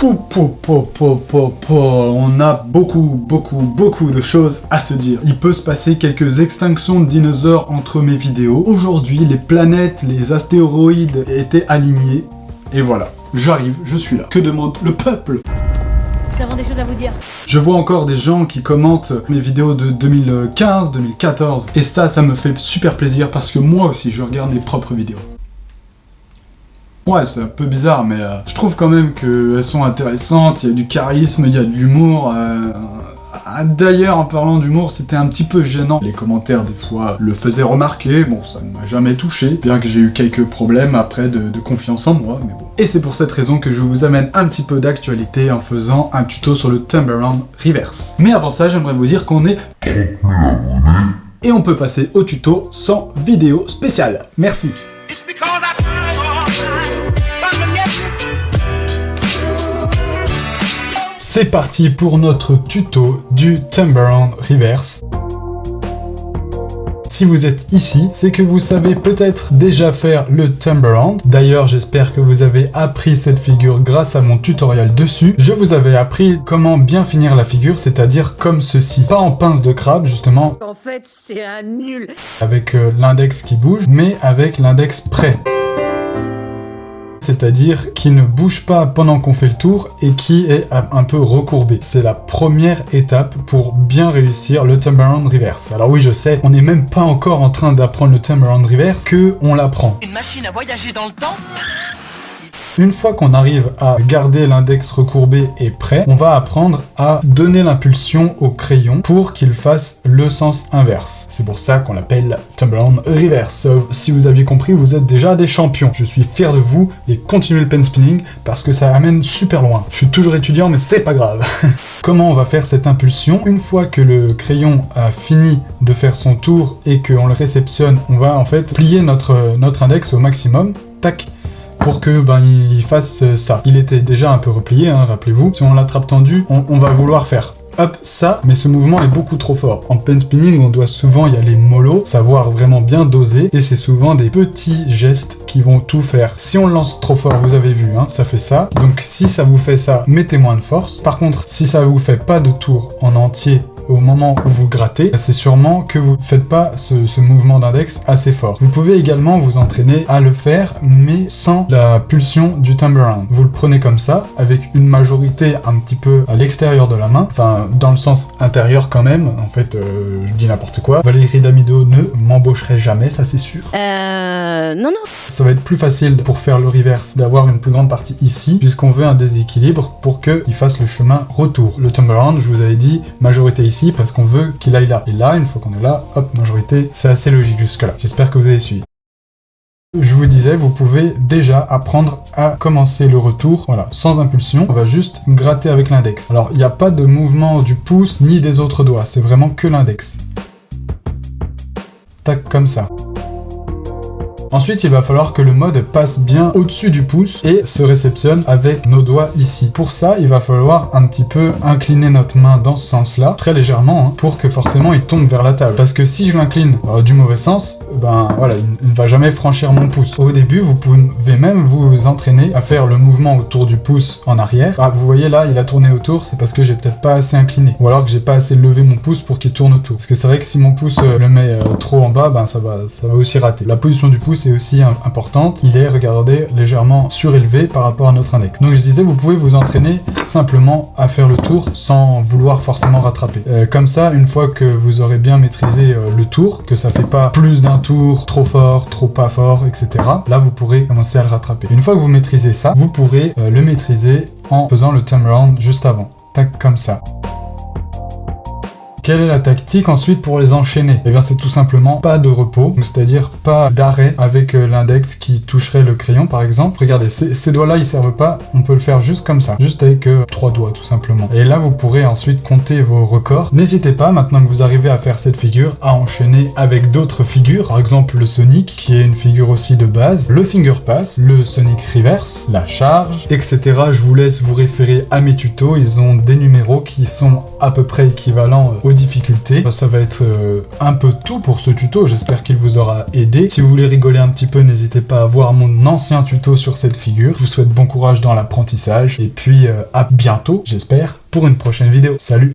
On a beaucoup de choses à se dire. Il peut se passer quelques extinctions de dinosaures entre mes vidéos. Aujourd'hui, les planètes, les astéroïdes étaient alignés. Et voilà, j'arrive, je suis là. Que demande le peuple ? Nous avons des choses à vous dire. Je vois encore des gens qui commentent mes vidéos de 2015, 2014. Et ça me fait super plaisir parce que moi aussi, je regarde mes propres vidéos. Ouais, c'est un peu bizarre, mais je trouve quand même qu'elles sont intéressantes, il y a du charisme, il y a de l'humour. D'ailleurs, en parlant d'humour, c'était un petit peu gênant. Les commentaires, des fois, le faisaient remarquer. Bon, ça ne m'a jamais touché, bien que j'ai eu quelques problèmes après de confiance en moi, mais bon. Et c'est pour cette raison que je vous amène un petit peu d'actualité en faisant un tuto sur le Timberland Reverse. Mais avant ça, j'aimerais vous dire qu'on est 30 000 abonnés. Et on peut passer au tuto sans vidéo spéciale. Merci. C'est parti pour notre tuto du Timberland Reverse. Si vous êtes ici, c'est que vous savez peut-être déjà faire le Timberland. D'ailleurs, j'espère que vous avez appris cette figure grâce à mon tutoriel dessus. Je vous avais appris comment bien finir la figure, c'est-à-dire comme ceci. Pas en pince de crabe, justement. En fait, c'est un nul. Avec l'index qui bouge, mais avec l'index prêt. C'est-à-dire qui ne bouge pas pendant qu'on fait le tour et qui est un peu recourbé. C'est la première étape pour bien réussir le Timberland Reverse. Alors oui, je sais, on n'est même pas encore en train d'apprendre le Timberland Reverse que on l'apprend. Une machine à voyager dans le temps. Une fois qu'on arrive à garder l'index recourbé et prêt, on va apprendre à donner l'impulsion au crayon pour qu'il fasse le sens inverse. C'est pour ça qu'on l'appelle Timberland Reverse. Si vous aviez compris, vous êtes déjà des champions. Je suis fier de vous et continuez le pen spinning parce que ça amène super loin. Je suis toujours étudiant, mais c'est pas grave. Comment on va faire cette impulsion? Une fois que le crayon a fini de faire son tour et qu'on le réceptionne, on va en fait plier notre index au maximum. Tac. Pour que il fasse ça. Il était déjà un peu replié, hein, rappelez-vous. Si on l'attrape tendu, on va vouloir faire hop, ça, mais ce mouvement est beaucoup trop fort. En pen spinning, on doit souvent y aller mollo, savoir vraiment bien doser, et c'est souvent des petits gestes qui vont tout faire. Si on le lance trop fort, vous avez vu, hein, ça fait ça. Donc si ça vous fait ça, mettez moins de force. Par contre, si ça vous fait pas de tour en entier au moment où vous grattez, c'est sûrement que vous ne faites pas ce mouvement d'index assez fort. Vous pouvez également vous entraîner à le faire, mais sans la pulsion du Timberland. Vous le prenez comme ça, avec une majorité un petit peu à l'extérieur de la main, enfin dans le sens intérieur quand même. En fait, je dis n'importe quoi. Valérie Damido ne m'embaucherait jamais, ça c'est sûr. Non. Ça va être plus facile pour faire le reverse d'avoir une plus grande partie ici, puisqu'on veut un déséquilibre pour qu'il fasse le chemin retour. Le Timberland, je vous avais dit, majorité ici, parce qu'on veut qu'il aille là. Et là, une fois qu'on est là, hop, majorité, c'est assez logique jusque là. J'espère que vous avez suivi. Je vous disais, vous pouvez déjà apprendre à commencer le retour, voilà, sans impulsion. On va juste gratter avec l'index. Alors, il n'y a pas de mouvement du pouce ni des autres doigts, c'est vraiment que l'index. Tac, comme ça. Ensuite, il va falloir que le mode passe bien au-dessus du pouce et se réceptionne avec nos doigts ici. Pour ça, il va falloir un petit peu incliner notre main dans ce sens-là, très légèrement, hein, pour que forcément il tombe vers la table. Parce que si je l'incline du mauvais sens, voilà, il ne va jamais franchir mon pouce. Au début, vous pouvez même vous entraîner à faire le mouvement autour du pouce en arrière. Ah, vous voyez là, il a tourné autour, c'est parce que j'ai peut-être pas assez incliné. Ou alors que j'ai pas assez levé mon pouce pour qu'il tourne autour. Parce que c'est vrai que si mon pouce le met trop en bas, ça va aussi rater. La position du pouce est aussi importante, il est, regardez, légèrement surélevé par rapport à notre index. Donc je disais, vous pouvez vous entraîner simplement à faire le tour sans vouloir forcément rattraper. Comme ça, une fois que vous aurez bien maîtrisé le tour, que ça fait pas plus d'un tour, trop fort, trop pas fort, etc. Là, vous pourrez commencer à le rattraper. Une fois que vous maîtrisez ça, vous pourrez le maîtriser en faisant le Timberland juste avant. Tac, comme ça. Quelle est la tactique ensuite pour les enchaîner? Eh bien c'est tout simplement pas de repos, c'est-à-dire pas d'arrêt avec l'index qui toucherait le crayon par exemple. Regardez, ces doigts-là ils servent pas, on peut le faire juste comme ça, juste avec 3 doigts tout simplement. Et là vous pourrez ensuite compter vos records. N'hésitez pas, maintenant que vous arrivez à faire cette figure, à enchaîner avec d'autres figures, par exemple le Sonic qui est une figure aussi de base, le Finger Pass, le Sonic Reverse, la charge, etc. Je vous laisse vous référer à mes tutos, ils ont des numéros qui sont à peu près équivalents au aux difficultés. Ça va être un peu tout pour ce tuto, j'espère qu'il vous aura aidé. Si vous voulez rigoler un petit peu, n'hésitez pas à voir mon ancien tuto sur cette figure. Je vous souhaite bon courage dans l'apprentissage, et puis à bientôt, j'espère, pour une prochaine vidéo. Salut!